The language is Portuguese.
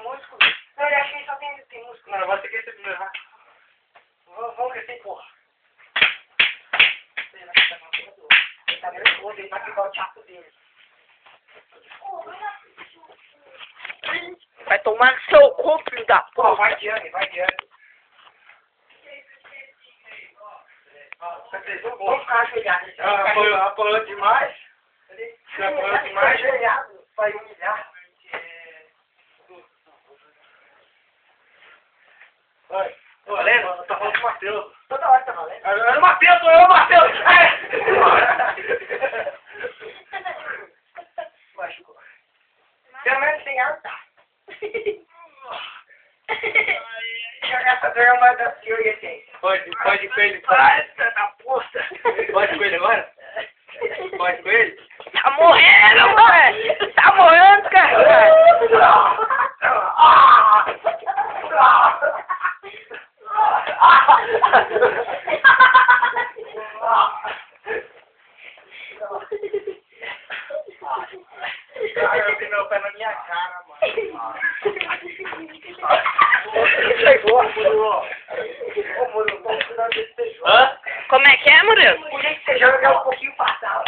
músculo. Não, eu achei que só tem músculo. Não, vai ter que crescer primeiro, vai. Vamos crescer, porra. Ele tá nervoso, ele vai pegar o chapo dele. Vai tomar no seu cu, filho da Pô, porra. vai Diane, vai Diane. Vamos ficar ajoelhados. Apoiou demais? Você apoiou demais? Ajoelhado, vai humilhar. Oi, valendo? Tá falando com o Matheus. Toda hora tá valendo. É o Matheus, sou eu, Matheus! Machucou. Pelo menos sem ar tá. Essa dor é uma das piores essências. Pode com ele. Nossa, da puta. Pode com ele agora? Pode com ele? Tá morrendo, mano. Tá morrendo, cara. Cara, eu vi meu pé na minha cara, mano. Chegou. Hã? Como é que é, Murilo? O jeito que você joga é um pouquinho fatal.